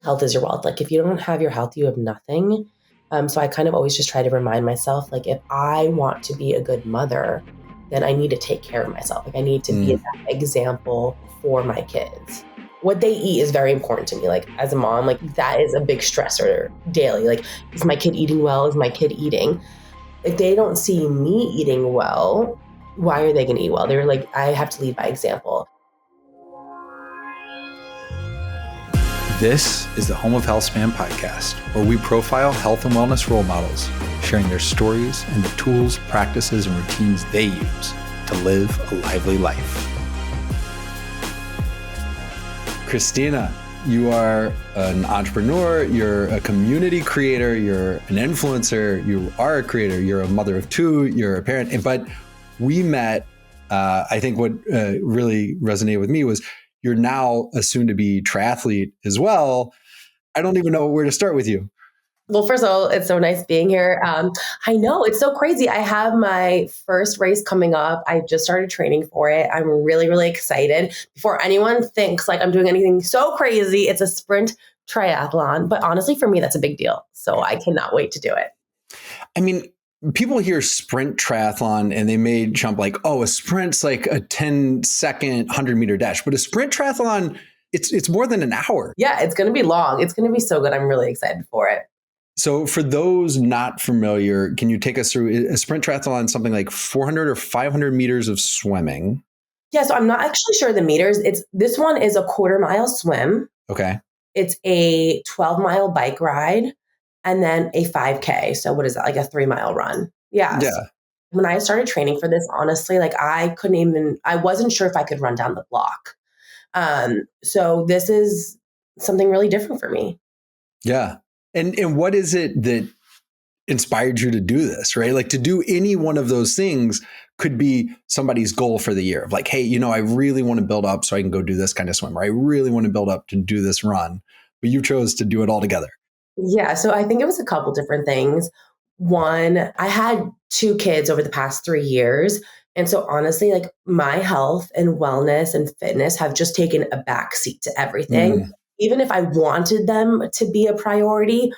health is your wealth. Like if you don't have your health, you have nothing. So I kind of always just try to remind myself, like, if I want to be a good mother, then I need to take care of myself. Like I need to be that example for my kids. What they eat is very important to me. Like as a mom, like that is a big stressor daily. Like, is my kid eating well? Is my kid eating? If they don't see me eating well, why are they going to eat well? They're like, I have to lead by example. This is the Home of Healthspan podcast, where we profile health and wellness role models, sharing their stories and the tools, practices, and routines they use to live a lively life. Kristina, you are an entrepreneur, you're a community creator, you're an influencer, you are a creator, you're a mother of two, you're a parent. But we met, I think what really resonated with me was you're now a soon-to-be triathlete as well. I don't even know where to start with you. Well, first of all, it's so nice being here. I know, it's so crazy. I have my first race coming up. I just started training for it. I'm really, really excited. Before anyone thinks like I'm doing anything so crazy, it's a sprint triathlon. But honestly, for me, that's a big deal. So I cannot wait to do it. I mean, people hear sprint triathlon and they may jump like, oh, a sprint's like a 10-second 100-meter dash. But a sprint triathlon, it's more than an hour. Yeah, it's going to be long. It's going to be so good. I'm really excited for it. So for those not familiar, can you take us through a sprint triathlon, something like 400 or 500 meters of swimming? Yeah, so I'm not actually sure the meters. This one is a 1/4-mile swim. Okay. It's a 12-mile bike ride and then a 5K. So what is that? Like a 3-mile run. Yeah. So when I started training for this, honestly, like I wasn't sure if I could run down the block. So this is something really different for me. Yeah. And what is it that inspired you to do this, right? Like to do any one of those things could be somebody's goal for the year of like, hey, I really want to build up so I can go do this kind of swim, or I really want to build up to do this run. But you chose to do it all together. Yeah. So I think it was a couple different things. One, I had 2 kids over the past 3 years. And so honestly, like my health and wellness and fitness have just taken a backseat to everything. Even if I wanted them to be a priority,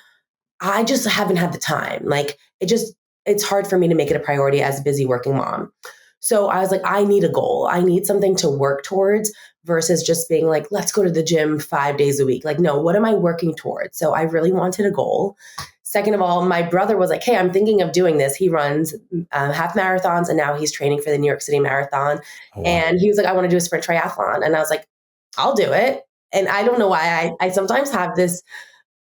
I just haven't had the time. Like it's hard for me to make it a priority as a busy working mom. So I was like, I need a goal. I need something to work towards versus just being like, let's go to the gym 5 days a week. Like, no, what am I working towards? So I really wanted a goal. Second of all, my brother was like, hey, I'm thinking of doing this. He runs half marathons and now he's training for the New York City Marathon. Oh, wow. And he was like, I want to do a sprint triathlon. And I was like, I'll do it. And I don't know why I sometimes have this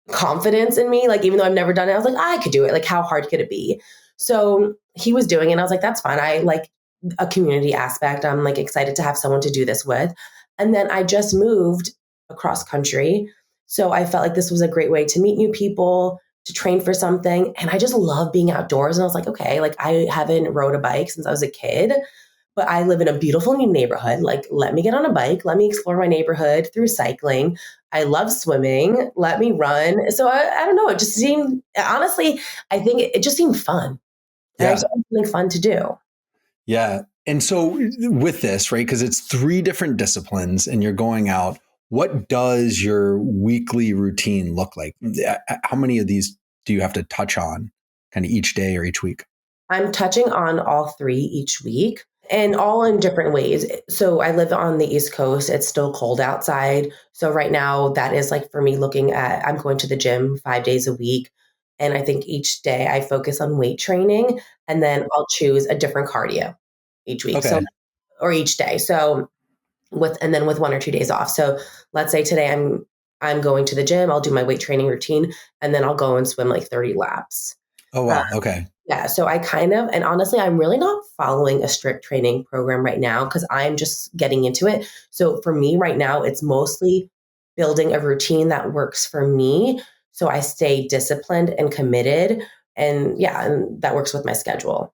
confidence in me. Like, even though I've never done it, I was like, I could do it. Like, how hard could it be? So he was doing it. And I was like, that's fine. I like a community aspect. I'm like excited to have someone to do this with. And then I just moved across country. So I felt like this was a great way to meet new people, to train for something. And I just love being outdoors. And I was like, okay, like I haven't rode a bike since I was a kid, but I live in a beautiful new neighborhood. Like, let me get on a bike. Let me explore my neighborhood through cycling. I love swimming. Let me run. So I don't know. It just seemed, honestly, I think it just seemed fun. Yeah. And something fun to do. Yeah. And so with this, right, because it's 3 different disciplines and you're going out, what does your weekly routine look like? How many of these do you have to touch on kind of each day or each week? I'm touching on all 3 each week and all in different ways. So I live on the East Coast. It's still cold outside. So right now that is like for me looking at, I'm going to the gym 5 days a week. And I think each day I focus on weight training and then I'll choose a different cardio each week. Okay. So, or each day. So with 1 or 2 days off. So let's say today I'm going to the gym, I'll do my weight training routine and then I'll go and swim like 30 laps. Oh, wow. Okay. Yeah. So I and honestly, I'm really not following a strict training program right now because I'm just getting into it. So for me right now, it's mostly building a routine that works for me. So I stay disciplined and committed. And that works with my schedule.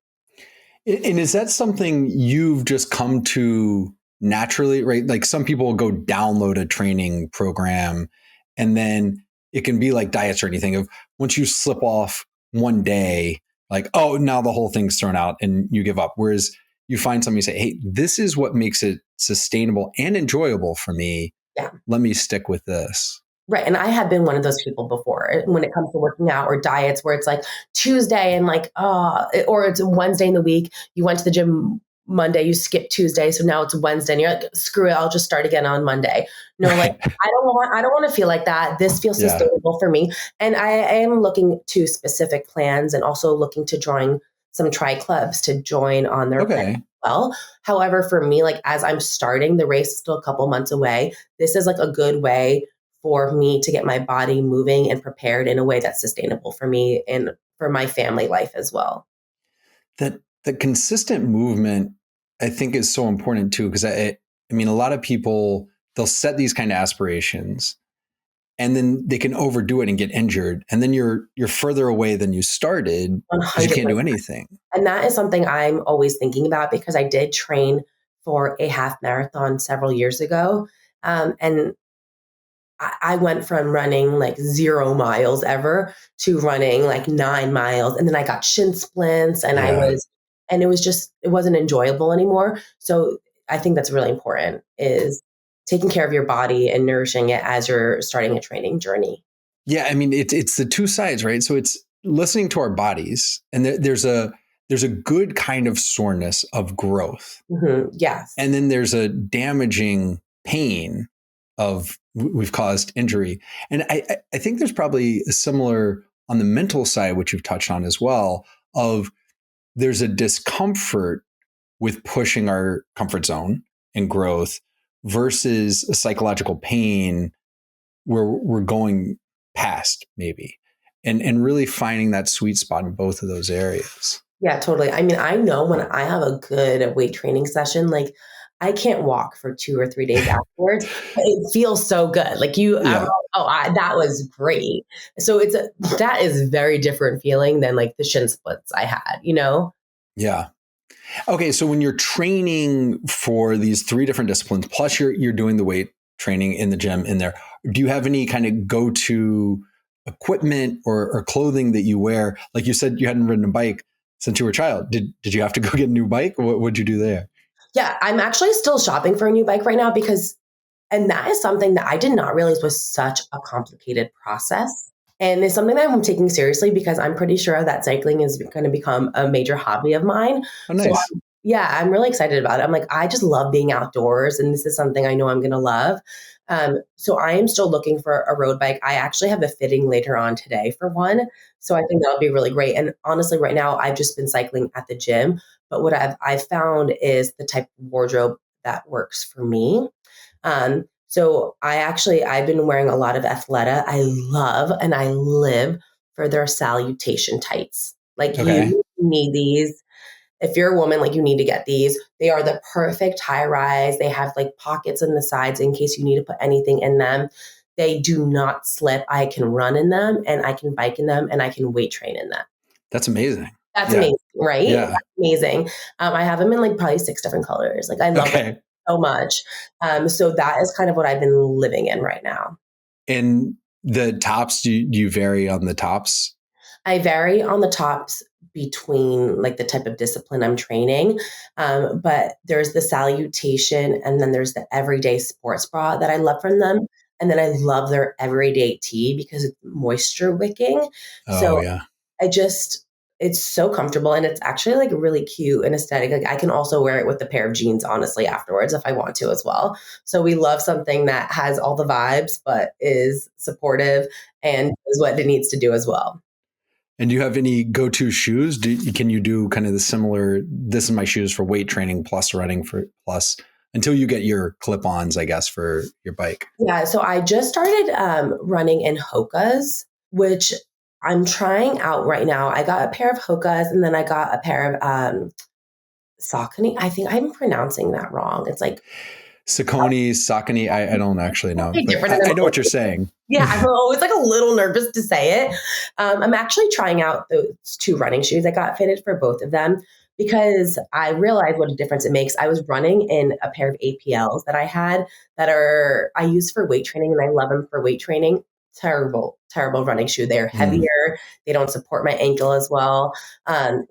And is that something you've just come to naturally, right? Like some people will go download a training program and then it can be like diets or anything of once you slip off one day, like, oh, now the whole thing's thrown out and you give up. Whereas you find something, you say, hey, this is what makes it sustainable and enjoyable for me. Yeah. Let me stick with this. Right. And I have been one of those people before when it comes to working out or diets where it's like Tuesday and like, or it's Wednesday in the week. You went to the gym Monday, you skipped Tuesday. So now it's Wednesday and you're like, screw it, I'll just start again on Monday. No, like Right. I don't want to feel like that. This feels Yeah. sustainable for me. And I am looking to specific plans and also looking to join some tri clubs to join on their plan Okay. as well. However, for me, like as I'm starting, the race is still a couple months away. This is like a good way for me to get my body moving and prepared in a way that's sustainable for me and for my family life as well. That the consistent movement, I think, is so important too, because I mean, a lot of people, they'll set these kind of aspirations and then they can overdo it and get injured, and then you're further away than you started because you can't do 100%. anything. And that is something I'm always thinking about because I did train for a half marathon several years ago. And I went from running like 0 miles ever to running like 9 miles. And then I got shin splints Yeah. and it was just, it wasn't enjoyable anymore. So I think that's really important is taking care of your body and nourishing it as you're starting a training journey. Yeah, I mean, it's the two sides, right? So it's listening to our bodies, and there's a good kind of soreness of growth, Yes. and then there's a damaging pain of we've caused injury. And I think there's probably a similar on the mental side, which you've touched on as well, of there's a discomfort with pushing our comfort zone and growth versus a psychological pain where we're going past maybe, and really finding that sweet spot in both of those areas. Yeah, totally. I mean, I know when I have a good weight training session, like I can't walk for 2 or 3 days afterwards, but it feels so good. Like I'm like, Yeah. oh, that was great. So that is very different feeling than like the shin splits I had, you know? Yeah. Okay, so when you're training for these three different disciplines, plus you're doing the weight training in the gym in there, do you have any kind of go-to equipment or clothing that you wear? Like you said, you hadn't ridden a bike since you were a child. Did you have to go get a new bike? What would you do there? Yeah, I'm actually still shopping for a new bike right now and that is something that I did not realize was such a complicated process. And it's something that I'm taking seriously because I'm pretty sure that cycling is going to become a major hobby of mine. Oh, So, nice. yeah, I'm really excited about it. I'm like, I just love being outdoors, and this is something I know I'm going to love. So, I am still looking for a road bike. I actually have a fitting later on today for one. So, I think that'll be really great. And honestly, right now, I've just been cycling at the gym. But what I've found is the type of wardrobe that works for me. So I've been wearing a lot of Athleta. I love and I live for their salutation tights. Like Okay. you need these. If you're a woman, like you need to get these. They are the perfect high rise. They have like pockets in the sides in case you need to put anything in them. They do not slip. I can run in them and I can bike in them and I can weight train in them. That's amazing. That's Yeah. amazing, right? Yeah. That's amazing. I have them in like probably 6 different colors. Like I love them Okay. so much. So that is kind of what I've been living in right now. And the tops, do you vary on the tops? I vary on the tops between like the type of discipline I'm training. But there's the salutation and then there's the everyday sports bra that I love from them. And then I love their everyday tee because it's moisture wicking. Oh So yeah. I just, it's so comfortable and it's actually like really cute and aesthetic. Like I can also wear it with a pair of jeans, honestly, afterwards if I want to as well. So we love something that has all the vibes, but is supportive and is what it needs to do as well. And do you have any go-to shoes? Can you do kind of the similar, this is my shoes for weight training plus running for plus until you get your clip-ons, I guess, for your bike? Yeah, so I just started running in Hoka's, which I'm trying out right now. I got a pair of Hoka's and then I got a pair of Saucony. I think I'm pronouncing that wrong. It's like Saucony, Saucony, I don't actually know, something but different. I know what you're saying. Yeah, I'm always like a little nervous to say it. I'm actually trying out those two running shoes. I got fitted for both of them because I realized what a difference it makes. I was running in a pair of APLs that I had I use for weight training and I love them for weight training. Terrible, terrible running shoe. They're Mm. heavier. They don't support my ankle as well.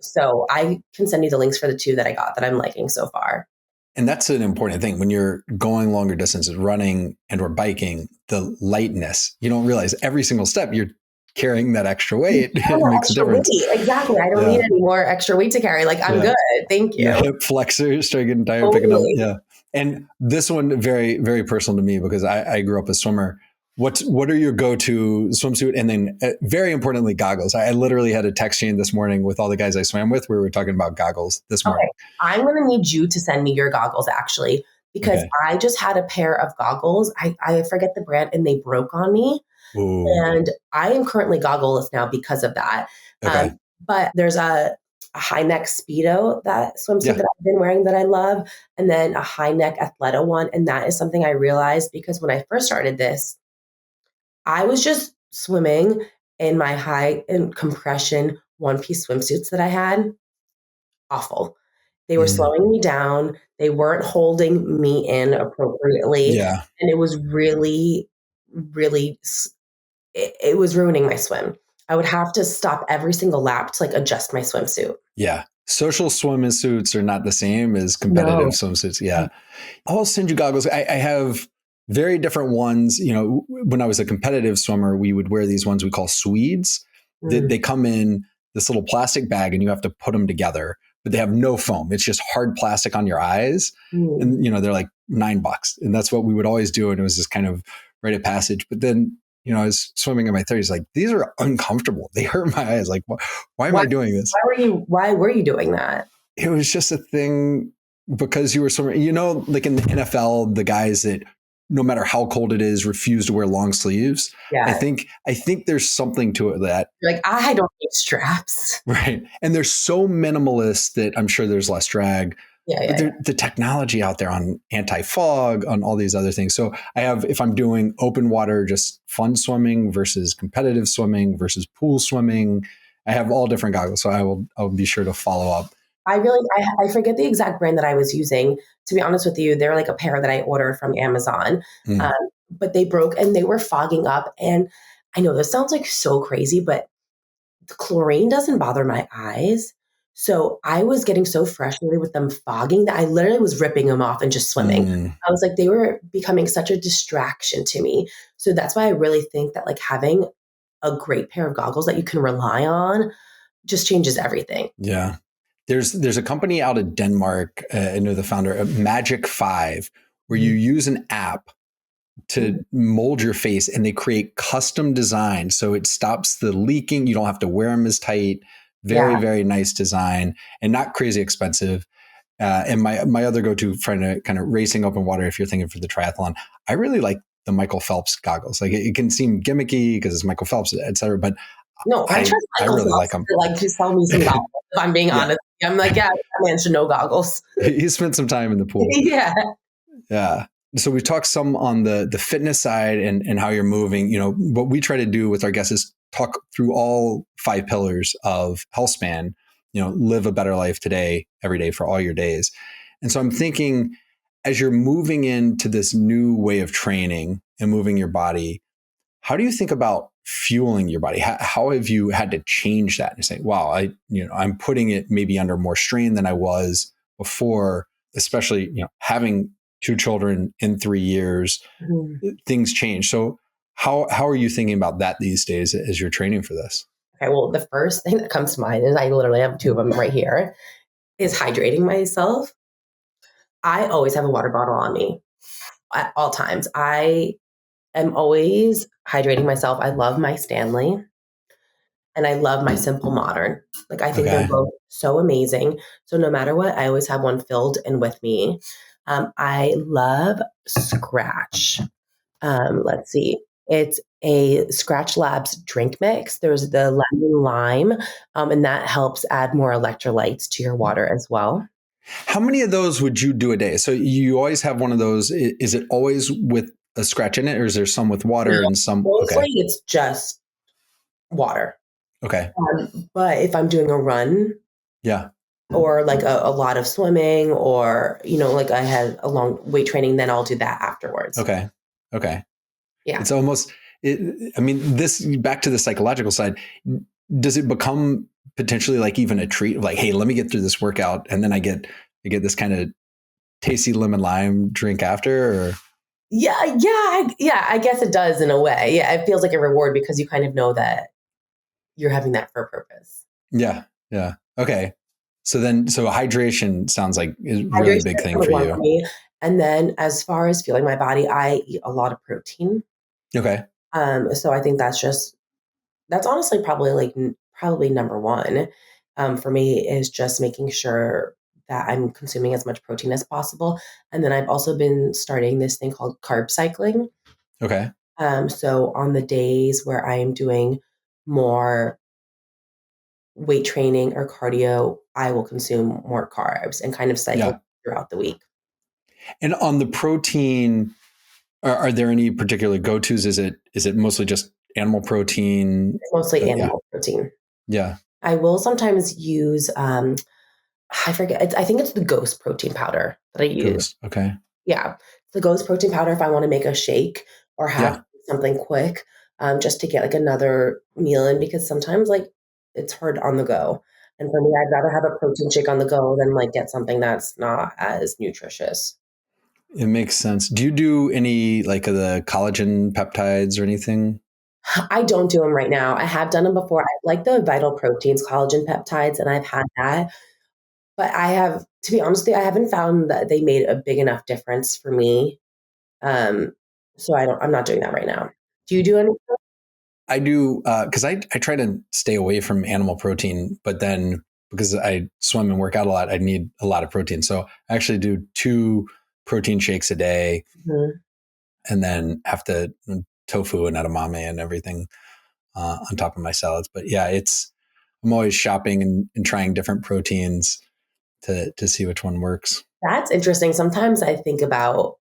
So I can send you the links for the two that I got that I'm liking so far. And that's an important thing when you're going longer distances, running and or biking, the lightness, you don't realize every single step you're carrying that extra weight. It makes a Extra difference. weight. Exactly. I don't need any more extra weight to carry. Like, I'm good. Thank you. Your hip flexors start getting tired picking up. Yeah. And this one, very, very personal to me because I grew up a swimmer. What are your go-to swimsuit? And then very importantly, goggles. I literally had a text chain this morning with all the guys I swam with. We were talking about goggles this morning. I'm going to need you to send me your goggles actually, because I just had a pair of goggles. I forget the brand and they broke on me. Ooh. And I am currently goggleless now because of that. But there's a high neck Speedo, that swimsuit that I've been wearing that I love. And then a high neck Athleta one. And that is something I realized because when I first started this, I was just swimming in my high and compression one-piece swimsuits that I had. Awful. They were slowing me down. They weren't holding me in appropriately. And it was really, really, it was ruining my swim. I would have to stop every single lap to like adjust my swimsuit. Yeah. Social swimsuits are not the same as competitive swimsuits. Yeah. I'll send you goggles. I have very different ones. You know, when I was a competitive swimmer, we would wear these ones we call Swedes. They come in this little plastic bag and you have to put them together, but they have no foam. It's just hard plastic on your eyes. And, you know, they're like $9. And that's what we would always do. And it was just kind of rite of passage. But then, you know, I was swimming in my 30s, like, these are uncomfortable. They hurt my eyes. Like, why am I doing this? Why were you doing that? It was just a thing because you were swimming, you know, like in the NFL, the guys that no matter how cold it is, refuse to wear long sleeves. I think there's something to it that like, I don't need straps. Right. And they're so minimalist that I'm sure there's less drag. The technology out there on anti-fog, on all these other things. So I have, if I'm doing open water, just fun swimming versus competitive swimming versus pool swimming, I have all different goggles. So I'll be sure to follow up. I forget the exact brand that I was using. To be honest with you, they're like a pair that I ordered from Amazon, but they broke and they were fogging up. And I know this sounds like so crazy, but the chlorine doesn't bother my eyes. So I was getting so frustrated with them fogging that I literally was ripping them off and just swimming. I was like, they were becoming such a distraction to me. So that's why I really think that like having a great pair of goggles that you can rely on just changes everything. Yeah. There's a company out of Denmark, I know the founder, Magic 5, where you use an app to mold your face and they create custom designs. So it stops the leaking. You don't have to wear them as tight. Very, very nice design and not crazy expensive. And my other go-to for kind of racing open water, if you're thinking for the triathlon, I really like the Michael Phelps goggles. Like it can seem gimmicky because it's Michael Phelps, et cetera, but no, I trust Michael Phelps like them. Like to sell me some goggles. If I'm being honest, I'm like, that man should know goggles. He spent some time in the pool. Yeah. So we talked some on the fitness side and how you're moving. You know, what we try to do with our guests is talk through all 5 pillars of Healthspan. You know, live a better life today, every day for all your days. And so I'm thinking, as you're moving into this new way of training and moving your body, how do you think about fueling your body? How have you had to change that and say, wow, I'm putting it maybe under more strain than I was before, especially, you know, having 2 children in 3 years, things change. So how are you thinking about that these days as you're training for this? Okay, well, the first thing that comes to mind is I literally have 2 of them right here, is hydrating myself. I always have a water bottle on me at all times. I am always hydrating myself. I love my Stanley and I love my Simple Modern. Like I think they're both so amazing. So no matter what, I always have one filled and with me. I love Scratch. Let's see. It's a Scratch Labs drink mix. There's the lemon lime, and that helps add more electrolytes to your water as well. How many of those would you do a day? So you always have one of those. Is it always with a scratch in it, or is there some with water and some? Mostly it's just water. Okay. But if I'm doing a run, or like a lot of swimming, or you know, like I had a long weight training, then I'll do that afterwards. Okay. Yeah. It's almost. I mean, this back to the psychological side. Does it become potentially like even a treat? Like, hey, let me get through this workout, and then I get this kind of tasty lemon lime drink after? Or Yeah. I guess it does in a way. Yeah, it feels like a reward because you kind of know that you're having that for a purpose. yeah, yeah. Okay. So hydration sounds like is a really Hydration big is thing number for one for you. me. And then as far as feeling my body, I eat a lot of protein. Okay. So I think that's honestly probably probably number one for me is just making sure that I'm consuming as much protein as possible. And then I've also been starting this thing called carb cycling. Okay. So on the days where I am doing more weight training or cardio, I will consume more carbs and kind of cycle Yeah. throughout the week. And on the protein, are there any particular go-tos? Is it mostly just animal protein? It's mostly Yeah. animal protein. Yeah. I will sometimes use I forget. I think it's the Ghost protein powder that I use. Ghost. Okay. Yeah, the Ghost protein powder if I want to make a shake or have Yeah. something quick, just to get like another meal in because sometimes like it's hard on the go. And for me, I'd rather have a protein shake on the go than like get something that's not as nutritious. It makes sense. Do you do any like of the collagen peptides or anything? I don't do them right now. I have done them before. I like the Vital Proteins collagen peptides, and I've had that. But I have, to be honest with you, I haven't found that they made a big enough difference for me. Um, so I'm not doing that right now. Do you do any? I do because I try to stay away from animal protein, but then because I swim and work out a lot, I need a lot of protein. So I actually do 2 protein shakes a day, Mhm. and then have to tofu and edamame and everything on top of my salads. But yeah, I'm always shopping and trying different proteins to see which one works. That's interesting. Sometimes I think about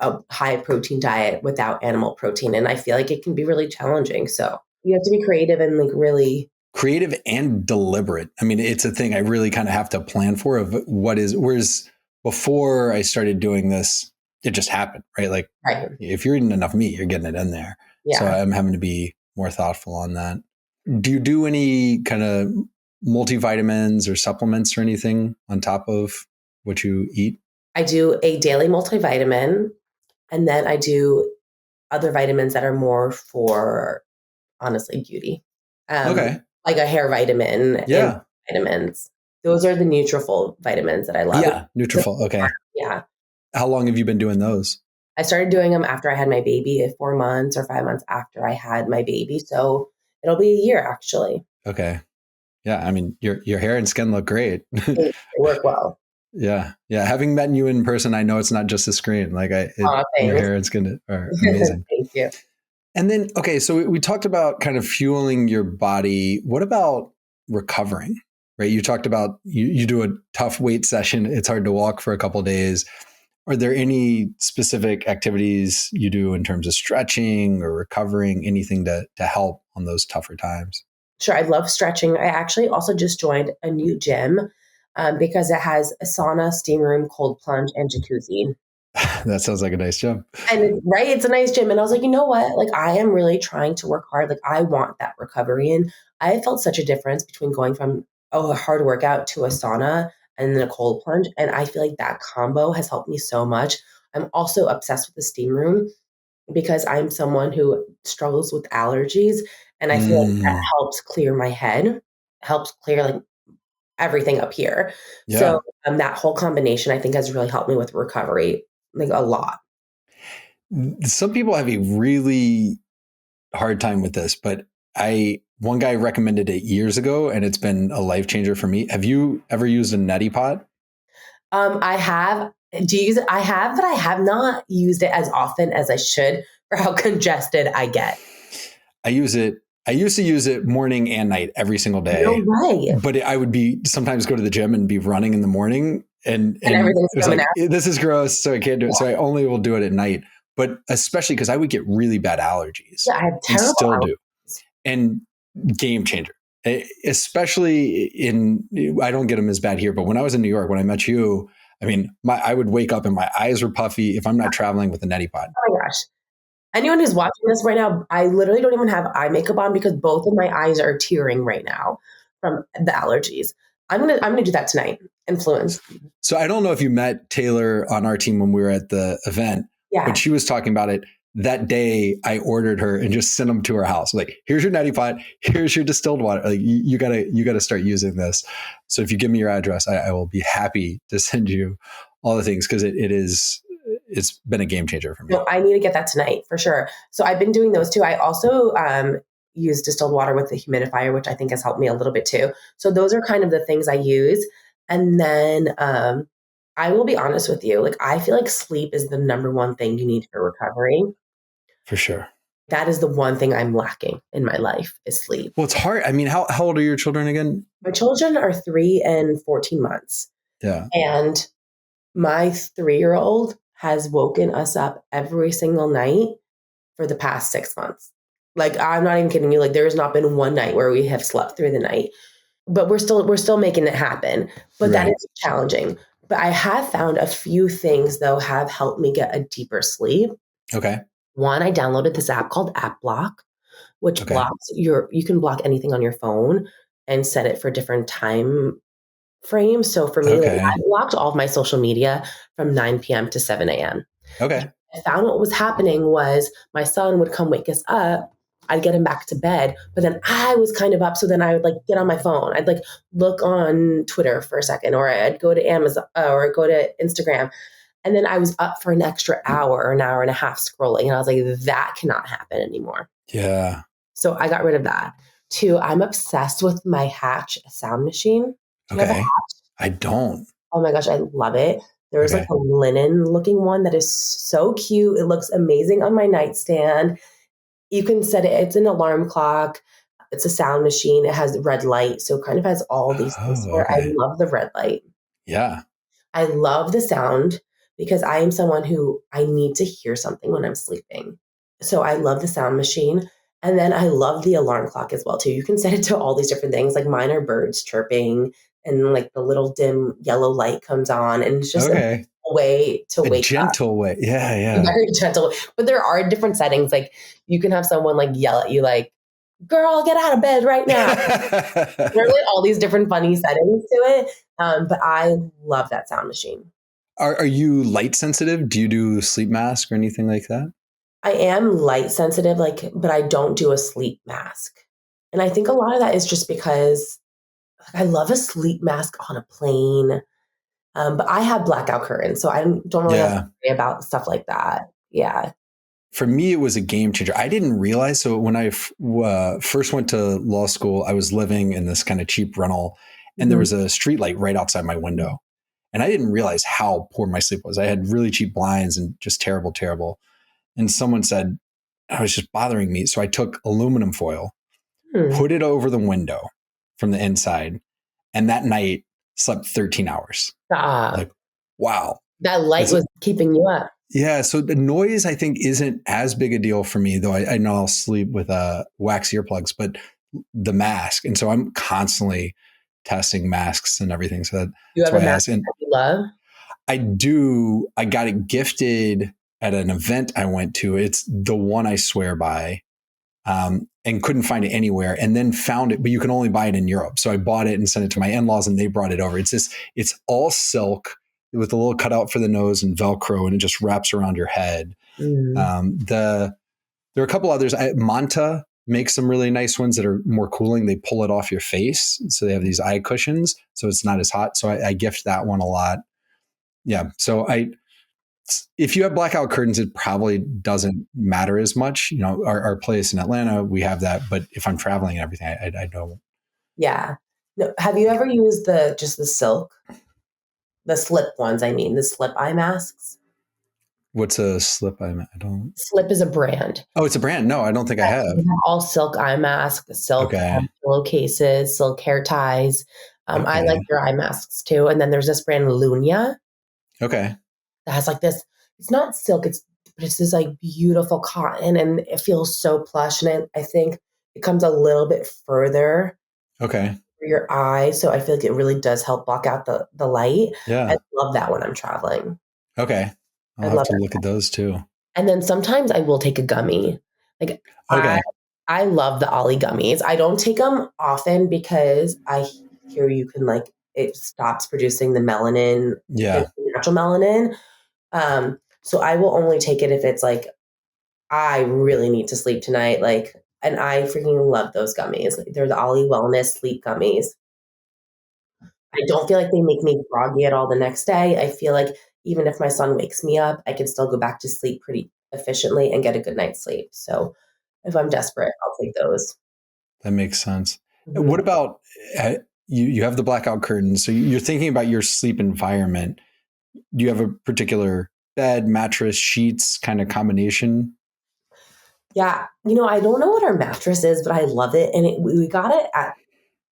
a high protein diet without animal protein, and I feel like it can be really challenging. So you have to be creative and like really. Creative and deliberate. I mean, it's a thing I really kind of have to plan for of whereas before I started doing this, it just happened, right? Like Right. if you're eating enough meat, you're getting it in there. So Yeah. I'm having to be more thoughtful on that. Do you do any kind of multivitamins or supplements or anything on top of what you eat? I do a daily multivitamin, and then I do other vitamins that are more for honestly beauty, um, Okay. like a hair vitamin and Yeah. vitamins. Those are the Nutrafol vitamins that I love. Yeah. Nutrafol. Okay. Yeah. How long have you been doing those? I started doing them after I had my baby, at 4 months or 5 months after I had my baby. So it'll be a year actually. Okay. Yeah. I mean, your hair and skin look great. They work well. Yeah. Yeah. Having met you in person, I know it's not just a screen. Like your Thanks. hair and skin are amazing. Thank you. And then, okay, so we talked about kind of fueling your body. What about recovering? Right? You talked about you do a tough weight session. It's hard to walk for a couple of days. Are there any specific activities you do in terms of stretching or recovering, anything to help on those tougher times? Sure. I love stretching. I actually also just joined a new gym because it has a sauna, steam room, cold plunge, and jacuzzi. That sounds like a nice job. Right, it's a nice gym. And I was like, you know what? Like, I am really trying to work hard. Like, I want that recovery. And I felt such a difference between going from a hard workout to a sauna and then a cold plunge. And I feel like that combo has helped me so much. I'm also obsessed with the steam room because I'm someone who struggles with allergies. And I feel like that Mm, helps clear my head, helps clear like everything up here. yeah. So that whole combination, I think, has really helped me with recovery, like a lot. Some people have a really hard time with this, but one guy recommended it years ago and it's been a life changer for me. Have you ever used a neti pot? I have. Do you use it? I have, but I have not used it as often as I should for how congested I get. I use it. I used to use it morning and night every single No day, way. but I would be sometimes go to the gym and be running in the morning And and everything's it was coming like, out. this is gross. So I can't do it. So Yeah. I only will do it at night, but especially because I would get really bad allergies Yeah, I have and terrible still do. allergies. And game changer, especially I don't get them as bad here, but when I was in New York, when I met you, I mean, I would wake up and my eyes were puffy if I'm not traveling with a neti pot. Oh my gosh. Anyone who's watching this right now, I literally don't even have eye makeup on because both of my eyes are tearing right now from the allergies. I'm gonna do that tonight. Influence. So I don't know if you met Taylor on our team when we were at the event, but Yeah. she was talking about it. That day I ordered her and just sent them to her house. Like, here's your neti pot, here's your distilled water. Like, you gotta start using this. So if you give me your address, I will be happy to send you all the things, because it's been a game changer for me. No, I need to get that tonight for sure. So I've been doing those too. I also use distilled water with the humidifier, which I think has helped me a little bit too. So those are kind of the things I use. And then I will be honest with you, like I feel like sleep is the number one thing you need for recovery. For sure. That is the one thing I'm lacking in my life is sleep. Well, it's hard. I mean, how old are your children again? My children are 3 and 14 months. Yeah. And my 3-year-old has woken us up every single night for the past 6 months. Like, I'm not even kidding you. Like, there's not been one night where we have slept through the night, but we're still making it happen. But that Right. is challenging. But I have found a few things though have helped me get a deeper sleep. Okay. One, I downloaded this app called App Block, which Okay. you can block anything on your phone and set it for different time frames. So for me, like, Okay. I blocked all of my social media from 9 p.m. to 7 a.m. Okay. I found what was happening was my son would come wake us up. I'd get him back to bed, but then I was kind of up. So then I would like get on my phone. I'd like look on Twitter for a second, or I'd go to Amazon or go to Instagram. And then I was up for an extra hour or an hour and a half scrolling. And I was like, that cannot happen anymore. Yeah. So I got rid of that. Two, I'm obsessed with my Hatch sound machine. Do you have a Okay. Hatch? I don't. Oh my gosh, I love it. There's like Okay. a linen looking one that is so cute. It looks amazing on my nightstand. You can set it, it's an alarm clock. It's a sound machine. It has red light. So it kind of has all these things Oh, where I okay. love the red light. Yeah. I love the sound because I am someone who I need to hear something when I'm sleeping. So I love the sound machine. And then I love the alarm clock as well too. You can set it to all these different things. Like mine are birds chirping and like the little dim yellow light comes on and it's just a Okay. way to A wake up. gentle way. Yeah. Yeah. Very gentle. But there are different settings. Like you can have someone like yell at you like, girl, get out of bed right now. There are like all these different funny settings to it. But I love that sound machine. Are you light sensitive? Do you do sleep mask or anything like that? I am light sensitive, like, but I don't do a sleep mask. And I think a lot of that is just because like, I love a sleep mask on a plane. But I have blackout curtains, so I don't really have to Yeah. worry about stuff like that. Yeah. For me, it was a game changer. I didn't realize. So when I first went to law school, I was living in this kind of cheap rental, and there Mhm. was a street light right outside my window. And I didn't realize how poor my sleep was. I had really cheap blinds and just terrible, terrible. And someone said I was just bothering me. So I took aluminum foil, Hmm. put it over the window from the inside, and that night slept 13 hours. Stop. Like, wow. That light It's, was keeping you up. yeah. So the noise, I think, isn't as big a deal for me, though I know I'll sleep with wax earplugs, but the mask. And so I'm constantly testing masks and everything. So You that's have a why I mask asked. And that you love? I do. I got it gifted at an event I went to. It's the one I swear by, and couldn't find it anywhere, and then found it, but you can only buy it in Europe. So I bought it and sent it to my in-laws, and they brought it over. It's all silk with a little cutout for the nose and Velcro, and it just wraps around your head. Mm. There are a couple others. Manta makes some really nice ones that are more cooling. They pull it off your face, so they have these eye cushions, so it's not as hot. So I gift that one a lot. Yeah. So if you have blackout curtains, it probably doesn't matter as much. You know, our place in Atlanta, we have that. But if I'm traveling and everything, I don't. Yeah. No, have you ever used just the silk, the slip ones? I mean, the slip eye masks. What's a slip? I don't. Slip is a brand. Oh, it's a brand. No, I don't think I have. They have all silk eye masks, silk Okay. pillowcases, silk hair ties. I like Okay. their eye masks too. And then there's this brand Lunia Okay. that has like this. It's not silk. But it's this like beautiful cotton, and it feels so plush. And I think it comes a little bit further Okay. for your eyes, so I feel like it really does help block out the light. I Yeah. love that when I'm traveling. Okay. I I'll have love to it. look at those too. And then sometimes I will take a gummy. Like I Okay. I love the Ollie gummies. I don't take them often because I hear you can like it stops producing the melanin, the Yeah. natural melanin. So I will only take it if it's like, I really need to sleep tonight. Like, and I freaking love those gummies. Like, they're the Ollie Wellness sleep gummies. I don't feel like they make me groggy at all the next day. I feel like even if my son wakes me up, I can still go back to sleep pretty efficiently and get a good night's sleep. So if I'm desperate, I'll take those. That makes sense. What Mhm. about you have the blackout curtains, so you're thinking about your sleep environment. Do you have a particular bed, mattress, sheets kind of combination? Yeah. I don't know what our mattress is, but I love it. And we got it at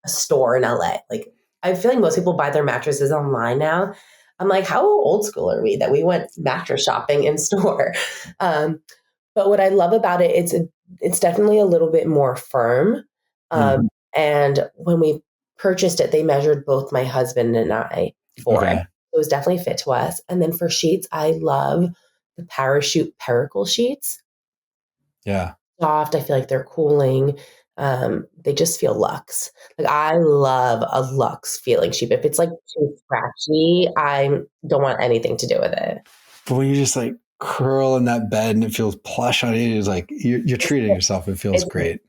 a store in LA. Like, I feel like most people buy their mattresses online now. I'm like, how old school are we that we went mattress shopping in store? Um, but what I love about it, it's definitely a little bit more firm. Mm, And when we purchased it, they measured both my husband and I for it. okay. It was definitely fit to us. And then for sheets, I love the Parachute Pericle sheets. Yeah. Soft. I feel like they're cooling. They just feel luxe. Like, I love a luxe feeling sheet. If it's like too scratchy, I don't want anything to do with it. But when you just like curl in that bed and it feels plush on you, it's like you're treating yourself. It feels It's great.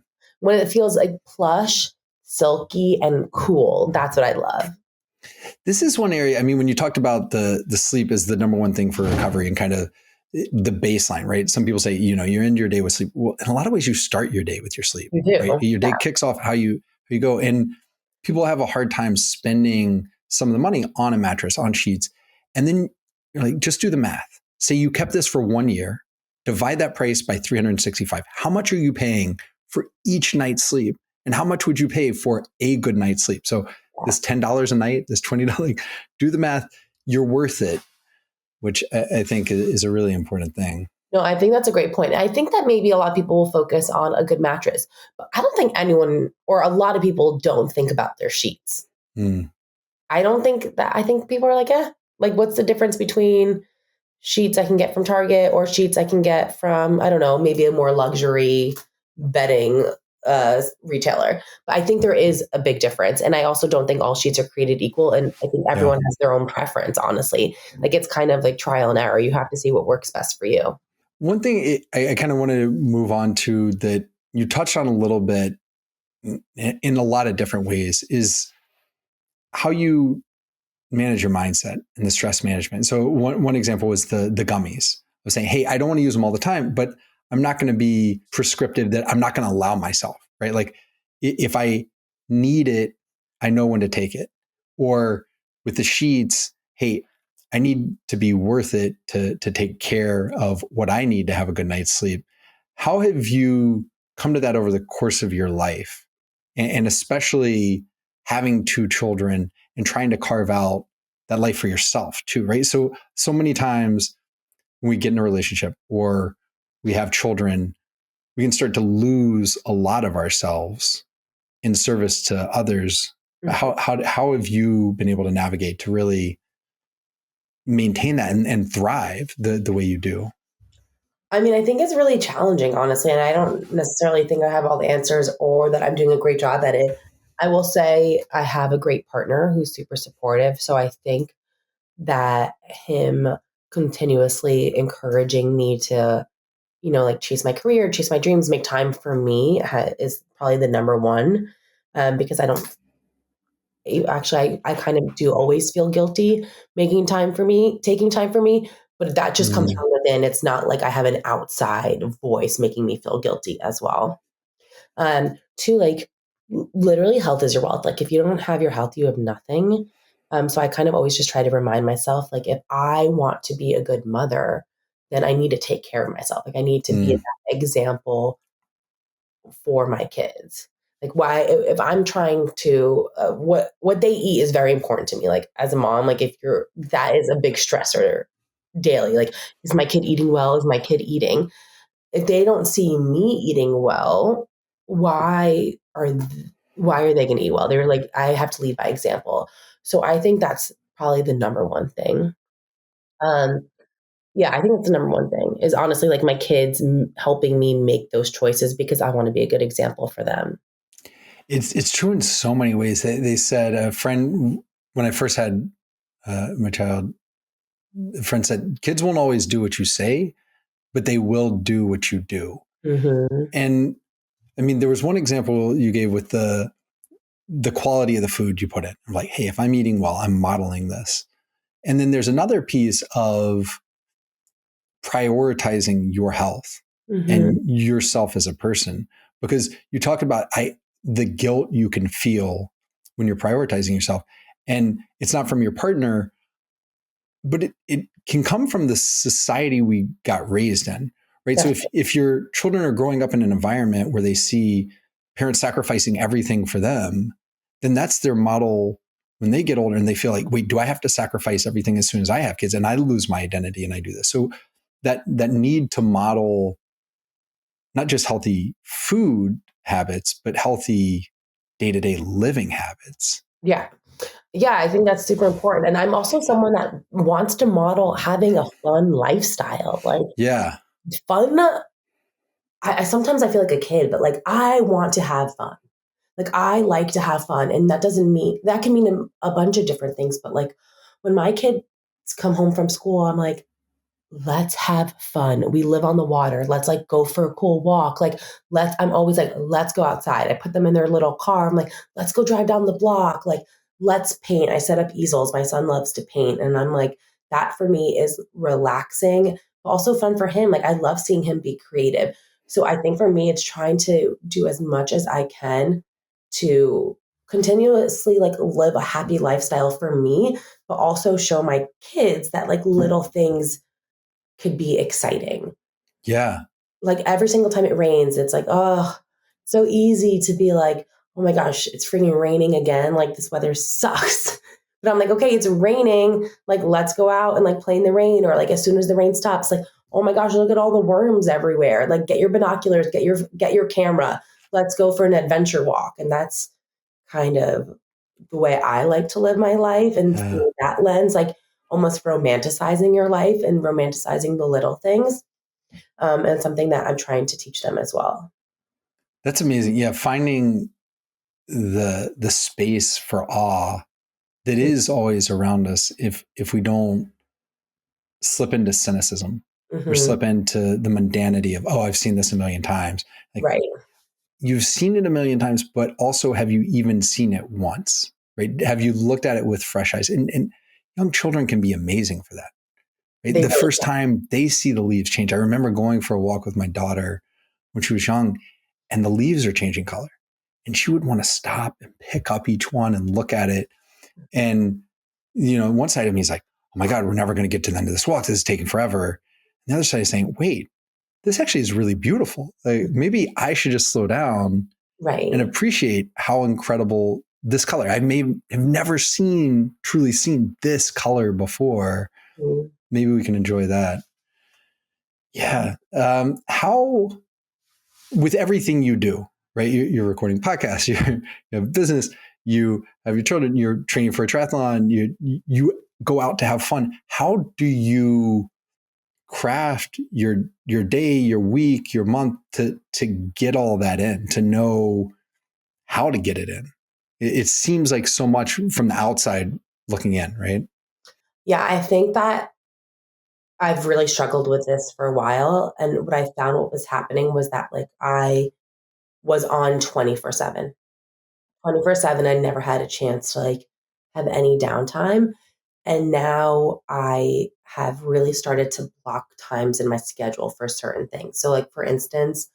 when it feels like plush, silky, and cool. That's what I love. This is one area. I mean, when you talked about the sleep is the number one thing for recovery and kind of the baseline, right? Some people say, you're into your day with sleep. Well, in a lot of ways, you start your day with your sleep, You right? do. Your Yeah. day kicks off how you go. And people have a hard time spending some of the money on a mattress, on sheets. And then you're like, just do the math. Say you kept this for 1 year, divide that price by 365. How much are you paying for each night's sleep? And how much would you pay for a good night's sleep? So this $10 a night, this $20, do the math. You're worth it, which I think is a really important thing. No, I think that's a great point. I think that maybe a lot of people will focus on a good mattress, but I don't think anyone or a lot of people don't think about their sheets. Mm, I don't think that, I think people are like, like, what's the difference between sheets I can get from Target or sheets I can get from, I don't know, maybe a more luxury bedding retailer. But I think there is a big difference. And I also don't think all sheets are created equal. And I think yeah. everyone has their own preference, honestly. Like, it's kind of like trial and error. You have to see what works best for you. One thing I kind of want to move on to that you touched on a little bit in a lot of different ways is how you manage your mindset and the stress management. So one example was the gummies. I was saying, hey, I don't want to use them all the time, but I'm not going to be prescriptive that I'm not going to allow myself, right? Like if I need it, I know when to take it. Or with the sheets, hey, I need to be worth it to take care of what I need to have a good night's sleep. How have you come to that over the course of your life? And especially having two children and trying to carve out that life for yourself too, right? So many times when we get in a relationship or we have children, we can start to lose a lot of ourselves in service to others. How have you been able to navigate to really maintain that and thrive the way you do? I mean, I think it's really challenging, honestly, and I don't necessarily think I have all the answers or that I'm doing a great job at it. I will say I have a great partner who's super supportive. So I think that him continuously encouraging me to, like, chase my career, chase my dreams, make time for me is probably the number one. Because I don't actually, I kind of do always feel guilty making time for me, taking time for me, but that just comes Mm, from within. It's not like I have an outside voice making me feel guilty as well. Two, like, literally, health is your wealth. Like, if you don't have your health, you have nothing. So I kind of always just try to remind myself, like, if I want to be a good mother, then I need to take care of myself. Like, I need to be mm, that example for my kids. Like, why, if I'm trying to, what they eat is very important to me. Like, as a mom, like, if you're, that is a big stressor daily. Like, is my kid eating well? Is my kid eating? If they don't see me eating well, why are why are they going to eat well? They're like, I have to lead by example. So I think that's probably the number one thing. Um, yeah, I think that's the number one thing is honestly, like, my kids helping me make those choices because I want to be a good example for them. it's true in so many ways. They said a friend when I first had my child, a friend said, kids won't always do what you say, but they will do what you do. Mm-hmm. And I mean, there was one example you gave with the quality of the food you put in. I'm like, hey, if I'm eating well, I'm modeling this. And then there's another piece of prioritizing your health Mm-hmm. and yourself as a person, because you talked about the guilt you can feel when you're prioritizing yourself, and it's not from your partner, but it can come from the society we got raised in, right? So Definitely. if your children are growing up in an environment where they see parents sacrificing everything for them, then that's their model when they get older, and they feel like, wait, do I have to sacrifice everything as soon as I have kids and I lose my identity and I do this? So that need to model not just healthy food habits, but healthy day-to-day living habits. Yeah. Yeah, I think that's super important. And I'm also someone that wants to model having a fun lifestyle. Like Yeah. fun, I sometimes I feel like a kid, but like I want to have fun. Like I like to have fun. And that doesn't mean that can mean a bunch of different things. But like when my kids come home from school, I'm like, let's have fun. We live on the water. Let's like go for a cool walk. Like I'm always like, let's go outside. I put them in their little car. I'm like, let's go drive down the block. Like, let's paint. I set up easels. My son loves to paint. And I'm like, that for me is relaxing, but also fun for him. Like I love seeing him be creative. So I think for me, it's trying to do as much as I can to continuously like live a happy lifestyle for me, but also show my kids that like little things could be exciting. Yeah. Like every single time it rains, it's like, oh, so easy to be like, oh my gosh, it's freaking raining again. Like this weather sucks. But I'm like, okay, it's raining. Like, let's go out and like play in the rain. Or like as soon as the rain stops, like, oh my gosh, look at all the worms everywhere. Like get your binoculars, get your camera. Let's go for an adventure walk. And that's kind of the way I like to live my life. And Yeah. through that lens, like almost romanticizing your life and romanticizing the little things. And something that I'm trying to teach them as well. That's amazing. Yeah. Finding the space for awe that is always around us, if we don't slip into cynicism or Mm-hmm. slip into the mundanity of, oh, I've seen this a million times. Like Right. you've seen it a million times, but also have you even seen it once? Right? Have you looked at it with fresh eyes? And young children can be amazing for that. Right? They The really first time they see the leaves change, I remember going for a walk with my daughter when she was young, and the leaves are changing color. And she would want to stop and pick up each one and look at it. And, one side of me is like, oh my God, we're never going to get to the end of this walk. This is taking forever. And the other side is saying, wait, this actually is really beautiful. Like maybe I should just slow down right. and appreciate how incredible this color. I may have never truly seen this color before. Mm-hmm. Maybe we can enjoy that. Yeah. How, with everything you do, right? You're recording podcasts, you have business, you have your children, you're training for a triathlon, you go out to have fun. How do you craft your day, your week, your month to get all that in, to know how to get it in? It seems like so much from the outside looking in, right? Yeah, I think that I've really struggled with this for a while. And what I found what was happening was that like I was on 24/7. 24/7. I never had a chance to like have any downtime. And now I have really started to block times in my schedule for certain things. So like for instance,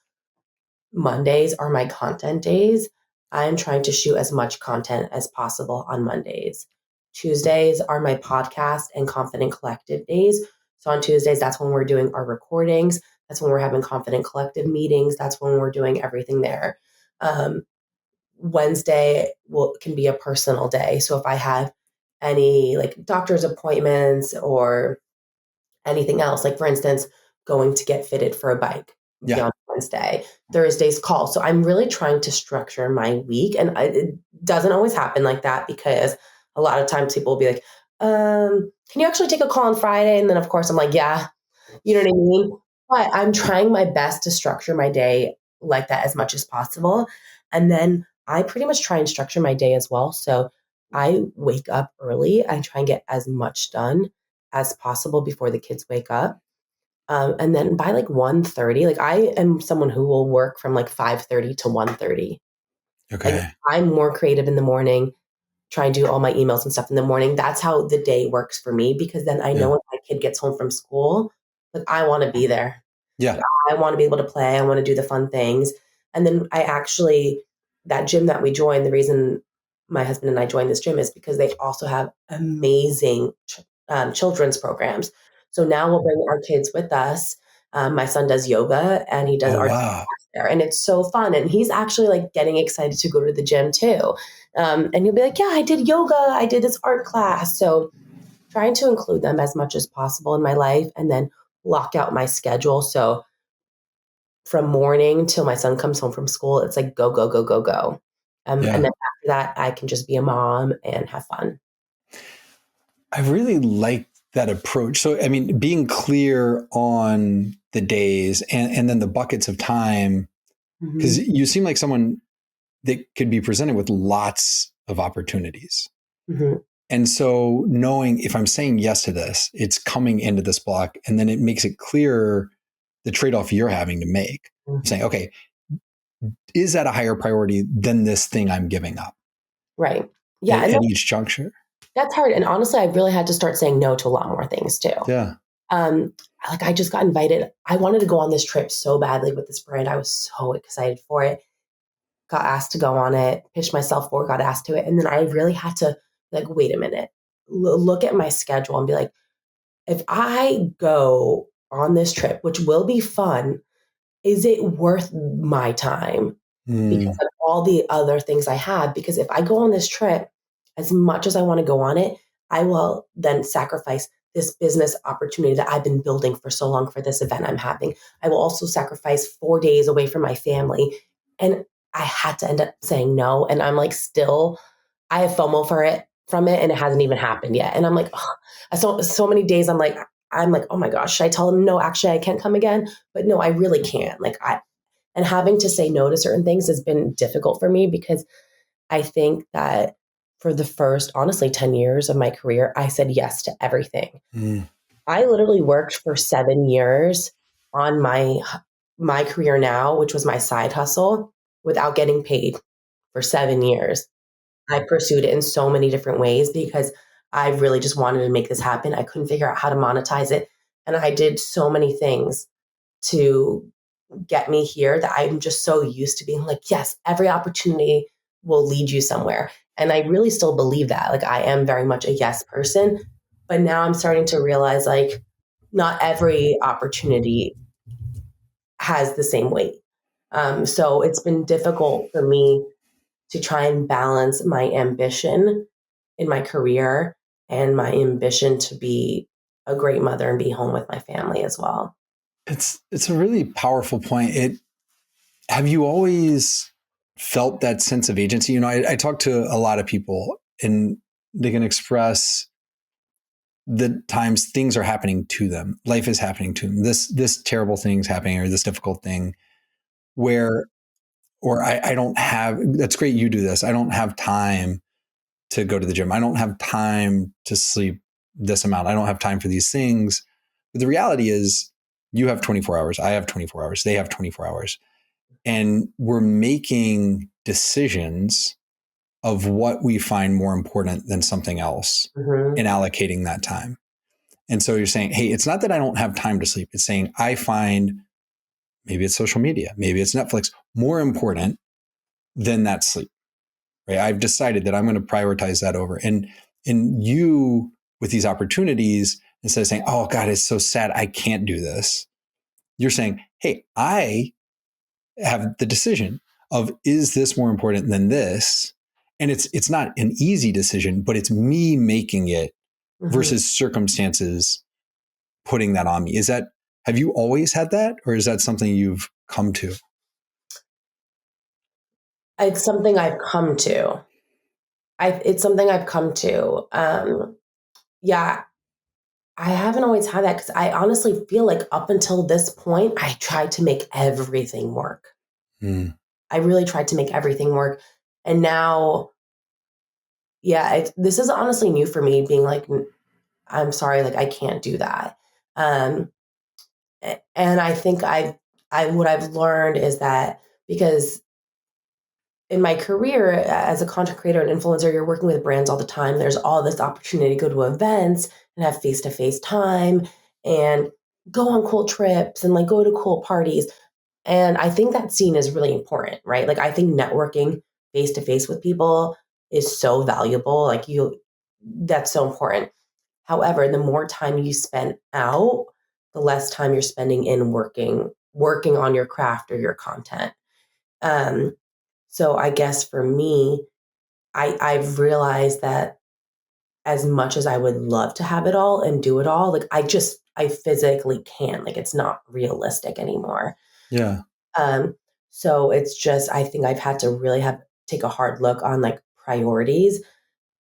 Mondays are my content days. I'm trying to shoot as much content as possible on Mondays. Tuesdays are my podcast and Confident Collective days. So on Tuesdays, that's when we're doing our recordings. That's when we're having Confident Collective meetings. That's when we're doing everything there. Um, Wednesday can be a personal day. So if I have any like doctor's appointments or anything else. Like for instance, going to get fitted for a bike would be Yeah. on Wednesday. Thursday's call. So I'm really trying to structure my week, and it doesn't always happen like that because a lot of times people will be like, "Can you actually take a call on Friday?" And then of course I'm like, "Yeah," you know what I mean. But I'm trying my best to structure my day like that as much as possible, and then I pretty much try and structure my day as well. So I wake up early. I try and get as much done as possible before the kids wake up. And then by like 1:30, like I am someone who will work from like 5:30 to 1:30. Like Okay. I'm more creative in the morning, try and do all my emails and stuff in the morning. That's how the day works for me, because then I know Yeah. when my kid gets home from school, like I want to be there. Yeah. I want to be able to play. I want to do the fun things. And then that gym that we joined, the reason my husband and I joined this gym is because they also have amazing children's programs. So now we'll bring our kids with us. My son does yoga and he does Oh, art wow. there, and it's so fun. And he's actually like getting excited to go to the gym too. And he'll be like, "Yeah, I did yoga. I did this art class." So trying to include them as much as possible in my life, and then block out my schedule. So from morning till my son comes home from school, it's like go, go, go, go, go. And Yeah. then after that, I can just be a mom and have fun. I really like that approach. So, I mean, being clear on the days and then the buckets of time, because Mhm. you seem like someone that could be presented with lots of opportunities. Mhm. And so knowing if I'm saying yes to this, it's coming into this block, and then it makes it clearer the trade-off you're having to make. You're Mhm. saying, okay, is that a higher priority than this thing I'm giving up Right. Yeah. And at each juncture? that's hard. And honestly, I really had to start saying no to a lot more things too. Yeah. Um, like I just got invited. I wanted to go on this trip so badly with this brand. I was so excited for it. Got asked to go on it, pitched myself for, got asked to it. And then I really had to like, wait a minute, look at my schedule and be like, if I go on this trip, which will be fun, is it worth my time because Mm, of all the other things I have? Because if I go on this trip, as much as I want to go on it, I will then sacrifice this business opportunity that I've been building for so long for this event I'm having. I will also sacrifice 4 days away from my family. And I had to end up saying no. And I'm like, still, I have FOMO for it from it, and it hasn't even happened yet. And I'm like, so many days I'm like, oh my gosh, should I tell them no, actually I can't come again? But no, I really can't. And having to say no to certain things has been difficult for me because I think that for the first, honestly, 10 years of my career, I said yes to everything. mm, I literally worked for 7 years on my career now, which was my side hustle, without getting paid for 7 years. I pursued it in so many different ways because I really just wanted to make this happen. I couldn't figure out how to monetize it. And I did so many things to get me here that I'm just so used to being like, yes, every opportunity will lead you somewhere. And I really still believe that. Like, I am very much a yes person. But now I'm starting to realize like, not every opportunity has the same weight. So it's been difficult for me to try and balance my ambition in my career and my ambition to be a great mother and be home with my family as well. it's a really powerful point. Have you always felt that sense of agency? You know, I talk to a lot of people, and they can express the times things are happening to them, life is happening to them, this terrible thing's happening, or this difficult thing, where or I don't have. That's great, you do this. I don't have time to go to the gym. I don't have time to sleep this amount. I don't have time for these things. But the reality is, you have 24 hours. I have 24 hours. They have 24 hours. And we're making decisions of what we find more important than something else Mm-hmm. and allocating that time. And so you're saying, hey, it's not that I don't have time to sleep. It's saying I find maybe it's social media, maybe it's Netflix more important than that sleep. Right? I've decided that I'm going to prioritize that over. And you with these opportunities, instead of saying, oh God, it's so sad, I can't do this, you're saying, hey, I have the decision of, is this more important than this? And it's not an easy decision, but it's me making it Mm-hmm. versus circumstances putting that on me. Is that, have you always had that, or is that something you've come to? It's something I've come to. It's something I've come to. Yeah, I haven't always had that because I honestly feel like up until this point, I tried to make everything work. Mm, I really tried to make everything work. And now yeah, this is honestly new for me, being like, I'm sorry, like I can't do that. Um, and I think what I've learned is that because in my career as a content creator and influencer, you're working with brands all the time. There's all this opportunity to go to events and have face to face time and go on cool trips and like go to cool parties. And I think that scene is really important, right? Like I think networking face to face with people is so valuable. That's so important. However, the more time you spend out, the less time you're spending in working on your craft or your content. Um, so I guess for me, I've realized that as much as I would love to have it all and do it all, like I physically can't. Like it's not realistic anymore. Yeah. Um, so it's just I think I've had to really have take a hard look on like priorities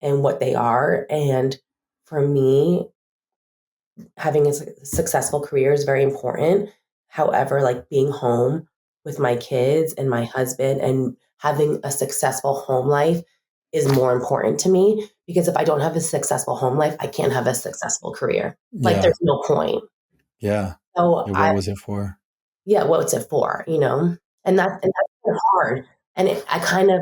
and what they are. And for me, having a successful career is very important. However, like being home with my kids and my husband and having a successful home life is more important to me because if I don't have a successful home life, I can't have a successful career. Like Yeah. there's no point. Yeah. So Yeah. What I was it for? yeah, what's it for, you know? And that's been hard. And I kind of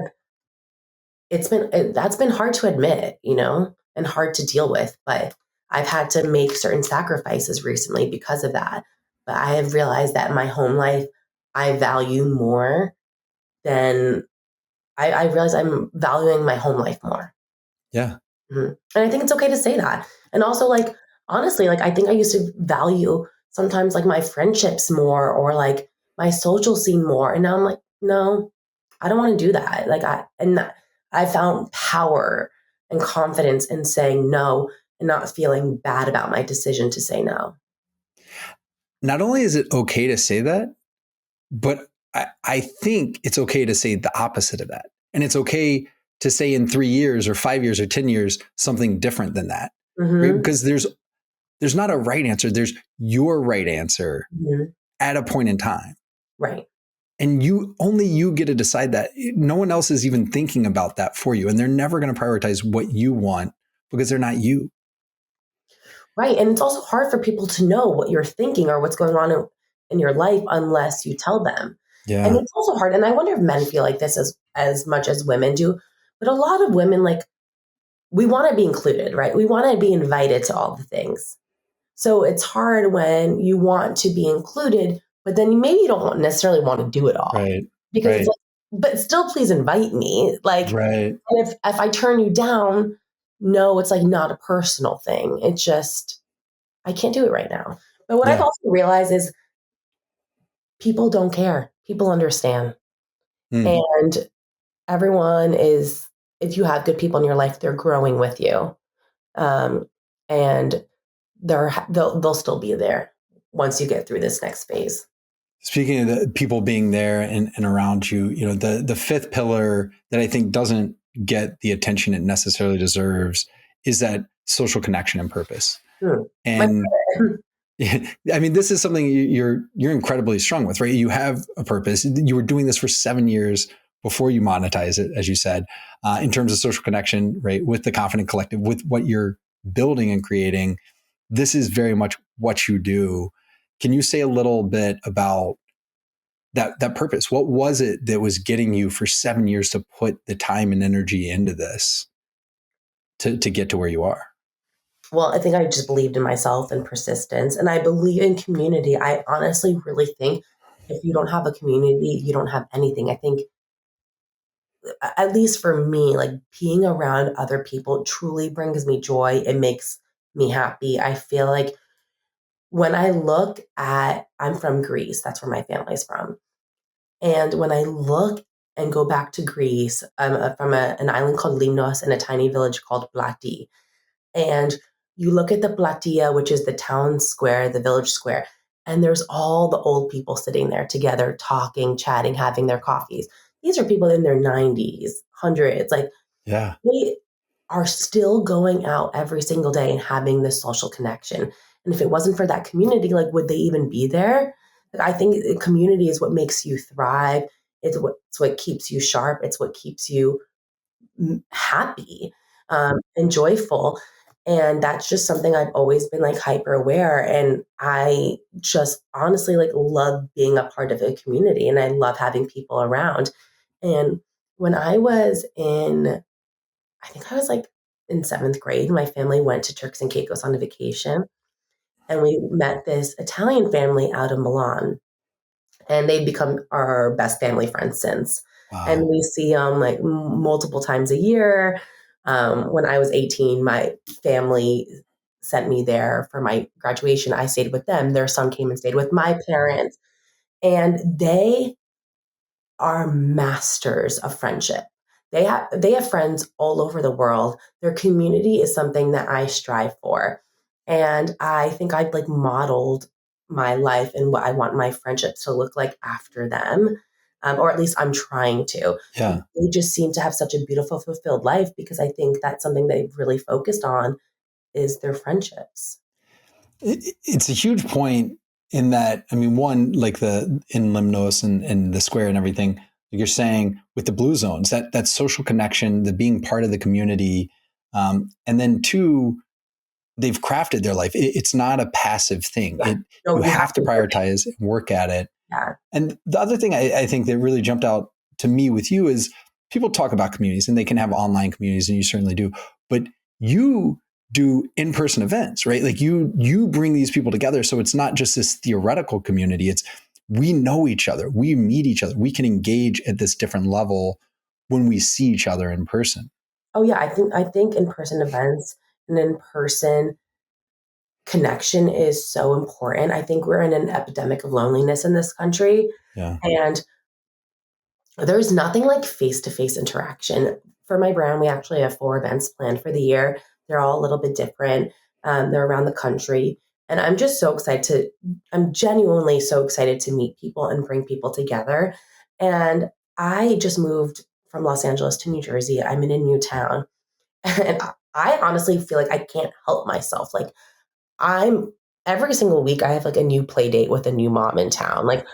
that's been hard to admit, you know, and hard to deal with. But I've had to make certain sacrifices recently because of that. But I have realized that my home life I value more than I realize I'm valuing my home life more. Yeah. Mhm. And I think it's okay to say that. And also, like, honestly, like, I think I used to value sometimes like my friendships more or like my social scene more. And now I'm like, no, I don't want to do that. I found power and confidence in saying no and not feeling bad about my decision to say no. Not only is it okay to say that, but I think it's okay to say the opposite of that. And it's okay to say in 3 years or 5 years or 10 years something different than that. Right? Hmm. Because there's not a right answer. There's your right answer Hmm. at a point in time. Right. And you get to decide that. No one else is even thinking about that for you. And they're never going to prioritize what you want because they're not you. Right. And it's also hard for people to know what you're thinking or what's going on in your life unless you tell them. And Yeah. it's also hard. And I wonder if men feel like this as much as women do. But a lot of women, like, we want to be included, right? We want to be invited to all the things. So it's hard when you want to be included, but then maybe you don't necessarily want to do it all Right. because it's Right. like, but still, please invite me. Like, Right. and if I turn you down, no, it's like not a personal thing. It's just I can't do it right now. But what I've Yeah. also realized is people don't care. People understand. Mm. And everyone is, if you have good people in your life, they're growing with you. Um, and they'll still be there once you get through this next phase. Speaking of the people being there and around you, the fifth pillar that I think doesn't get the attention it necessarily deserves is that social connection and purpose. Hmm. My, And I mean, this is something you're incredibly strong with, right? You have a purpose. You were doing this for 7 years before you monetize it, as you said, in terms of social connection, right? With the Confident Collective, with what you're building and creating. This is very much what you do. Can you say a little bit about that purpose? What was it that was getting you for 7 years to put the time and energy into this to get to where you are? well, I think I just believed in myself and persistence, and I believe in community. I honestly really think if you don't have a community, you don't have anything. I think, at least for me, like being around other people truly brings me joy. It makes me happy. I feel like when I look at, I'm from Greece, that's where my family's from. And when I look and go back to Greece, I'm from an island called Limnos and a tiny village called Plati. And you look at the Platia, which is the town square, the village square, and there's all the old people sitting there together, talking, chatting, having their coffees. These are people in their 90s, hundreds. Like Yeah. they are still going out every single day and having this social connection. And if it wasn't for that community, like would they even be there? Like, I think community is what makes you thrive. It's what keeps you sharp. It's what keeps you happy. and joyful. And that's just something I've always been like hyper aware. And I just honestly like love being a part of a community and I love having people around. And when I was in, I think I was like in seventh grade, my family went to Turks and Caicos on a vacation and we met this Italian family out of Milan and they've become our best family friends since. And Wow. we see them like multiple times a year. When I was 18, my family sent me there for my graduation. I stayed with them. Their son came and stayed with my parents, and they are masters of friendship. They have friends all over the world. Their community is something that I strive for. And I think I've like modeled my life and what I want my friendships to look like after them. Or at least I'm trying to. Yeah. They just seem to have such a beautiful, fulfilled life because I think that's something they've really focused on is their friendships. It's a huge point in that, I mean, one, like the in Limnos and the square and everything, like you're saying with the blue zones, that social connection, the being part of the community. And then two, they've crafted their life. It's not a passive thing. Yeah. No, You you have have to to work it. prioritize and work at it. Yeah. And the other thing I think that really jumped out to me with you is people talk about communities and they can have online communities and you certainly do, but you do in-person events, right? Like you bring these people together. So it's not just this theoretical community. It's we know each other, we meet each other, we can engage at this different level when we see each other in person. Oh yeah, I think in-person events and in-person connection is so important. I think we're in an epidemic of loneliness in this country, Yeah. and there's nothing like face-to-face interaction. For my brand, we actually have 4 events planned for the year. They're all a little bit different. They're around the country, and I'm genuinely so excited to meet people and bring people together. And I just moved from Los Angeles to New Jersey. I'm in a new town, and I honestly feel like I can't help myself. Like I'm every single week I have like a new play date with a new mom in town. Like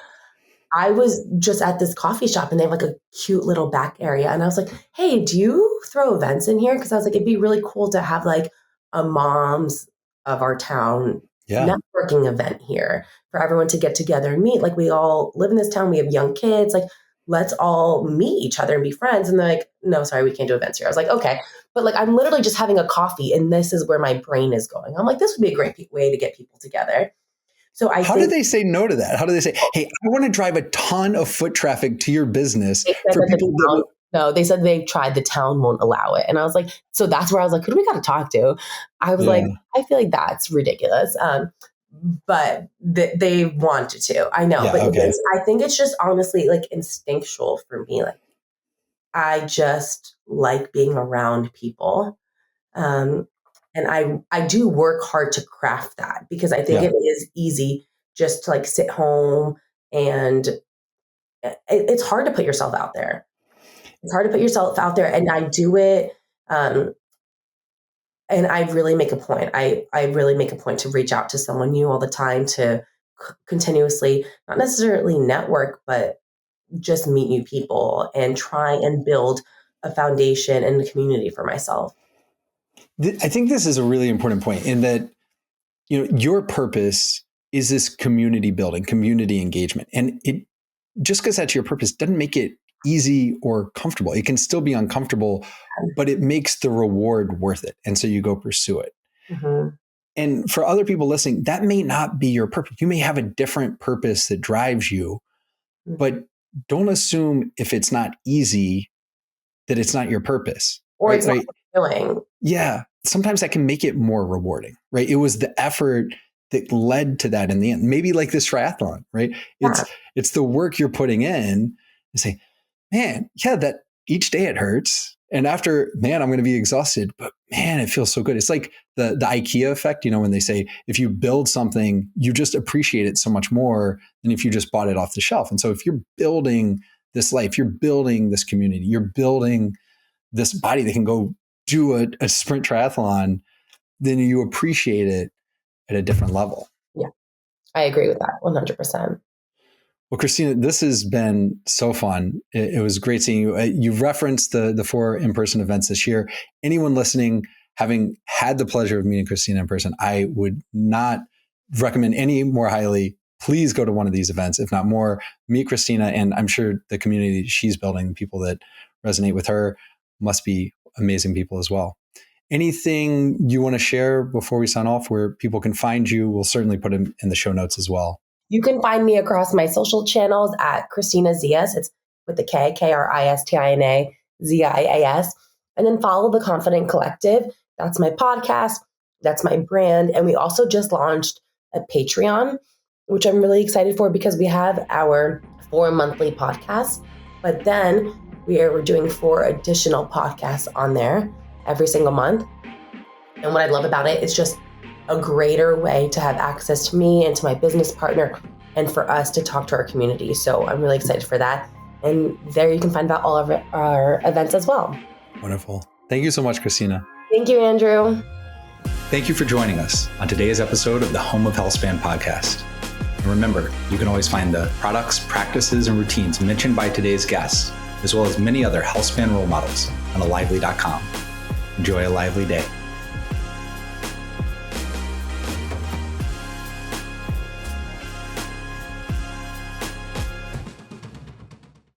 I was just at this coffee shop and they have like a cute little back area. And I was like, hey, do you throw events in here? Because I was like, it'd be really cool to have like a moms of our town Yeah. networking event here for everyone to get together and meet. Like we all live in this town, we have young kids. Like let's all meet each other and be friends. And they're like, no, sorry, we can't do events here. I was like, okay. But like I'm literally just having a coffee and this is where my brain is going. I'm like, this would be a great way to get people together. So I How do think they say no to that? How do they say, hey, I want to drive a ton of foot traffic to your business they said for that the people that town, will. no, they said they've tried, the town won't allow it. And I was like, so that's where I was like, who do we got to talk to? I was like, Yeah. I feel like that's ridiculous. But they wanted to, I know, Yeah. but Okay. I think it's just honestly like instinctual for me. Like I just like being around people. Um, and I do work hard to craft that because I think Yeah. it is easy just to like sit home and it's hard to put yourself out there. It's hard to put yourself out there, and I do it. Um, and I really make a point. I really make a point to reach out to someone new all the time to continuously, not necessarily network, but just meet new people and try and build a foundation and a community for myself. I think this is a really important point in that, your purpose is this community building, community engagement. And it just because that's your purpose doesn't make it easy or comfortable. It can still be uncomfortable, but it makes the reward worth it. And so you go pursue it. Mhm. And for other people listening, that may not be your purpose. You may have a different purpose that drives you, Mhm. but don't assume if it's not easy that it's not your purpose, Or right? it's not Right. fulfilling. Yeah. Sometimes that can make it more rewarding, right? It was the effort that led to that in the end. Maybe like this triathlon, right? Yeah. It's the work you're putting in and say, man, yeah, that each day it hurts. And after, man, I'm going to be exhausted, but man, it feels so good. It's like the IKEA effect, when they say, if you build something, you just appreciate it so much more than if you just bought it off the shelf. And so if you're building this life, you're building this community, you're building this body that can go do a sprint triathlon, then you appreciate it at a different level. Yeah. I agree with that 100%. Well, Kristina, this has been so fun. It was great seeing you. You've referenced the 4 in-person events this year. Anyone listening, having had the pleasure of meeting Kristina in person, I would not recommend any more highly. Please go to one of these events, if not more. Meet Kristina, and I'm sure the community she's building, the people that resonate with her, must be amazing people as well. Anything you want to share before we sign off where people can find you? We'll certainly put them in the show notes as well. You can find me across my social channels at Kristina Zias. It's with the K, Kristina, Zias. And then follow The Confident Collective. That's my podcast. That's my brand. And we also just launched a Patreon, which I'm really excited for because we have our 4 monthly podcasts. But then we're doing 4 additional podcasts on there every single month. And what I love about it is just a greater way to have access to me and to my business partner and for us to talk to our community. So I'm really excited for that. And there you can find out all of our events as well. Wonderful. Thank you so much, Kristina. Thank you, Andrew. Thank you for joining us on today's episode of the Home of Healthspan podcast. And remember, you can always find the products, practices, and routines mentioned by today's guests, as well as many other Healthspan role models on alively.com. Enjoy a lively day.